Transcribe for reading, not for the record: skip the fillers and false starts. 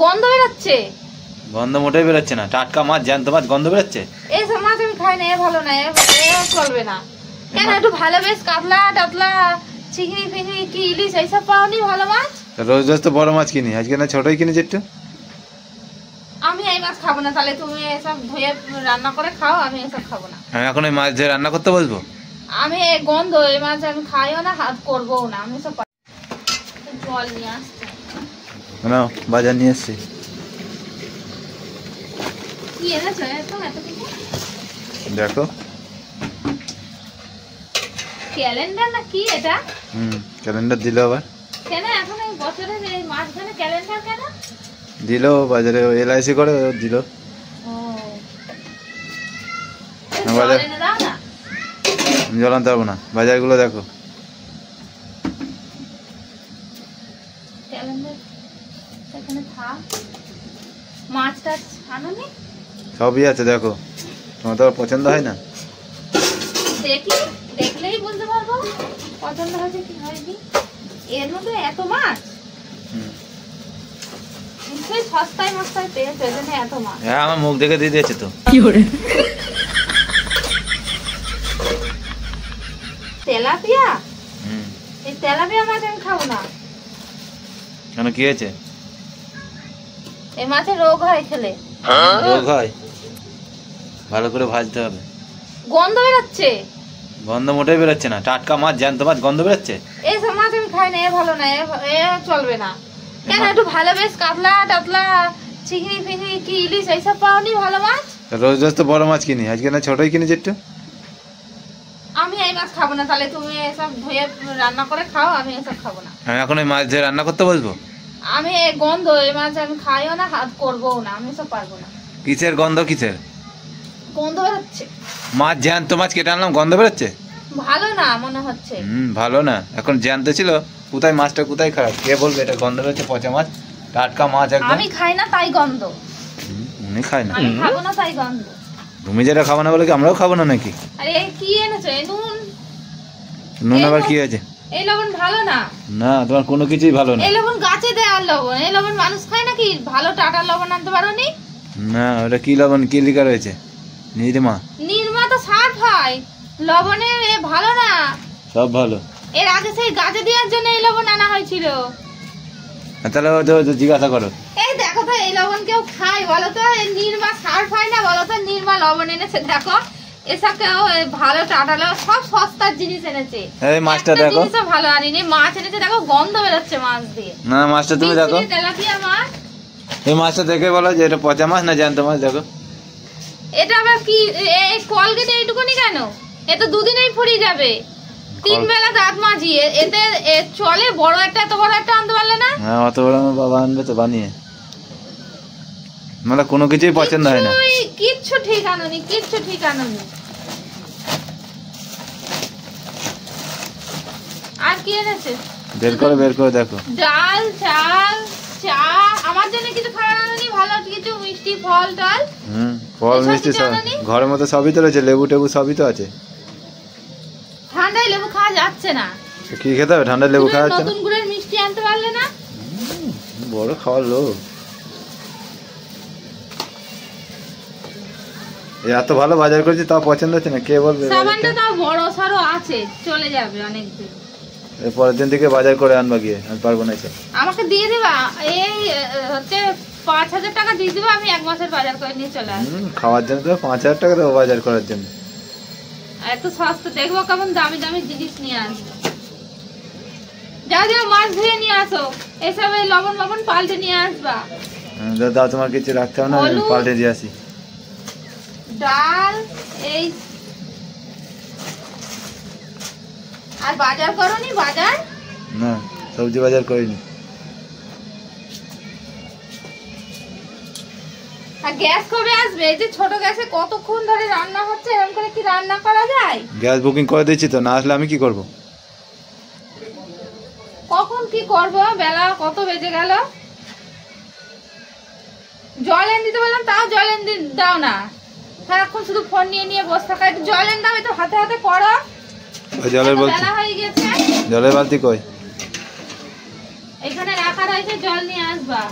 গন্ধ বেরোচ্ছে। গন্ধ মোটেই বেরোচ্ছে না, টাটকা মাছ, জ্যান্ত মাছ, গন্ধ বেরোচ্ছে। এইসব মাছ আমি খাই না, এ ভালো না, এ চলবে না। কেন একটু ভালো বেশ কাতলা টাতলা চিংড়ি ফিংড়ি কি ইলিশ এইসব পাওনি ভালো মাছ? রোজ রোজ তো বড় মাছ কিনি, আজকে না ছোটই কিনেছি একটু। আমি এই মাছ খাবো না, তাহলে তুমি এসব ধুয়ে রান্না করে খাও, আমি এসব খাবো না। আমি এখন ওই মাছ দিয়ে রান্না করতে বসবো? আমি এই গন্ধ এই মাছ আমি খাইও না, হাত করবো না। আমি সব জল নিয়ে আসছি, বাজার নিয়ে এসছি। কি এনেছো এত কিছু? দেখো ক্যালেন্ডার না কি এটা? ক্যালেন্ডার দিল আবার। কেন এখন এই বছরের এই মাঝখানে ক্যালেন্ডার কেন দিল? বাজারে LIC করে দিল। জল আনতে পারবো না, বাজারগুলো দেখো। সবই আছে দেখো, তোমার তো পছন্দ হয় না? দেখলেই বুঝতে পারবো পছন্দ হয়েছে কি হয়নি। এর মধ্যে এত মাছ নিশ্চয়ই সস্তায় মস্তায় পেয়েছে, এজন্য এত মাছ। হ্যাঁ, আমার মুখ দেখে দিয়ে দিয়েছে তো। তেলাপিয়া? এই তেলাপিয়া মাছ আমি খাবো না। কেন, কি হয়েছে? এই মাছে রোগ হয় খেলে। রোগ হয়? ভালো করে ভাজতে হবে। গন্ধ বেরোচ্ছে। গন্ধ মোটেই বেরোচ্ছে না, টাটকা মাছ, জ্যান্ত মাছ, গন্ধ বেরোচ্ছে। এইসব মাছ আমি খাই না, এ ভালো না, এ চলবে না। কেন একটু ভালো বেশ কাতলা টাতলা চিংড়ি ফিংড়ি কি ইলিশ এইসব পাওনি ভালো মাছ? রোজ রোজ তো বড় মাছ কিনি, আজকে না ছোটই কিনেছি একটু। আমি এই মাছ খাবো না, তাহলে তুমি এসব ধুয়ে রান্না করে খাও, আমি এসব খাবো না। আমি এখন ওই মাছ দিয়ে রান্না করতে বসবো? আমি এই গন্ধ এই মাছ আমি খাইও না, হাত করবো না, আমি সব পারবো না। কিসের গন্ধ? কিসের গন্ধ বেরোচ্ছে? মাছ, জ্যান্ত মাছ কেটে আনলাম, গন্ধ বেরোচ্ছে? ভালো না মনে হচ্ছে। ভালো না? এখন জ্যান্ত ছিল, কোথায় মাছটা কোথায় খারাপ, কে বলবে এটা গন্ধ বেরোচ্ছে? পচা মাছ, টাটকা মাছ একদম। আমি খাই না তাই গন্ধ। উনি খায় না? আমি খাবো না তাই গন্ধ। তুমি যেটা খাবো না বলে কি আমরাও খাবো না নাকি? আরে কি এনেছো? এই নুন। নুন আবার কি আছে? এই লবণ ভালো না। না, তোমার কোনো কিছুই ভালো না। এই লবণ গাছে দেওয়ার লবণ, এই লবণ মানুষ খায় নাকি? ভালো টাটা লবণ আনতে পারোনি? না, ওটা কি লবণ, কি লিখা রয়েছে? নির্মা। নির্মা তো সার্ফ হয়, লবণের এ ভালো না। সব ভালো। এর আগে সেই গাছে দেওয়ার জন্য এই লবণ আনা হয়েছিল। তাহলে জিজ্ঞাসা করো। এই দেখো তো, এই লবণ কেউ খায় বলো তো? নির্মা সার্ফ হয় না বলো তো? নির্মা লবণ এনেছে দেখো, এসব কেউ ভালো টাটা লবণ, সব সস্তার জিনিস এনেছে। এই মাছটা দেখো, জিনিসও ভালো আনিনি। মাছ এনেছে দেখো, গন্ধ বেরোচ্ছে মাছ দিয়ে। না, মাছটা তুমি দেখো। তেলাপিয়া মাছ। এই মাছটা দেখে বলো যে এটা পচা মাছ না জ্যান্ত মাছ। দেখো এটা আবার কি? এই কলগেটে এইটুকুনি কেন? এ তো দুদিনেই ফুরিয়ে যাবে। 3 বেলা দাঁত মাজি, এতে চলে? বড় একটা, এত বড় একটা আনতে পারলে না? হ্যাঁ, অত বড় আমার বাবা আনবে তো বানিয়ে। মানে কোনো কিছুই পছন্দ হয় না। কিচ্ছু ঠিক আনুনি, কিচ্ছু ঠিক আনুনি। আর কি এনেছে? বের করে দেখো। ডাল, চাল, চা। আমার জন্য কিছু খাবার আনুনি? ভালো কিছু মিষ্টি ফল টল? ফল মিষ্টি সব ঘরের মধ্যে সবই তো রয়েছে, লেবু টেবু সবই তো আছে। ঠান্ডায় লেবু খাওয়া যাচ্ছে না। কি খেতে হবে? ঠান্ডায় লেবু খাওয়া যাচ্ছে না? নতুন গুড়ের মিষ্টি আনতে পারলে না? বড় খাওয়ার লোক। এত ভালো বাজার করেছি তাও পছন্দ হচ্ছে না, কে বলবে? সাবানটা তাও বড় সরো আছে, চলে যাবে অনেকদিন। পরের দিন থেকে বাজার করে আনবা গিয়ে, আমি পারবো না এসব। আমাকে দিয়ে দেবা, এই হচ্ছে 5000 টাকা দিয়ে দেবো, আমি 1 মাসের বাজার করে নিয়ে চলে আসবো। খাওয়ার জন্য তো 5000 টাকা দেবো বাজার করার জন্য? এত সস্তা, দেখবো কেমন দামি দামি জিনিস নিয়ে আসবো। যাও যাও, মাছ ধুয়ে নিয়ে আসো, এসব লবণ লবণ পাল্টে নিয়ে আসবা। দাদা, তোমার কিছু রাখতে হবে না, পাল্টে দিয়ে আসি। ডাল, এই আর বাজার করোনি? বাজার না, সবজি বাজার করিনি। আর গ্যাস কবে আসবে? এই যে ছোট গ্যাসে কতক্ষণ ধরে রান্না হচ্ছে, এরকম করে কি রান্না করা যায়? গ্যাস বুকিং করে দিয়েছি তো, না আসলে আমি কি করব? কখন কি করব? বেলা কত বেজে গেল। জল এনে দিতে বললাম, তাও জল এনে দাও না। সারাক্ষণ শুধু ফোন নিয়ে নিয়ে বসে থাকা। একটু জল এনে দাও, একটু হাতে হাতে করো। জলের বালতি? বেলা হয়ে গেছে। জলের বালতি কই? এখানে রাখা রয়েছে, জল নিয়ে আসবা।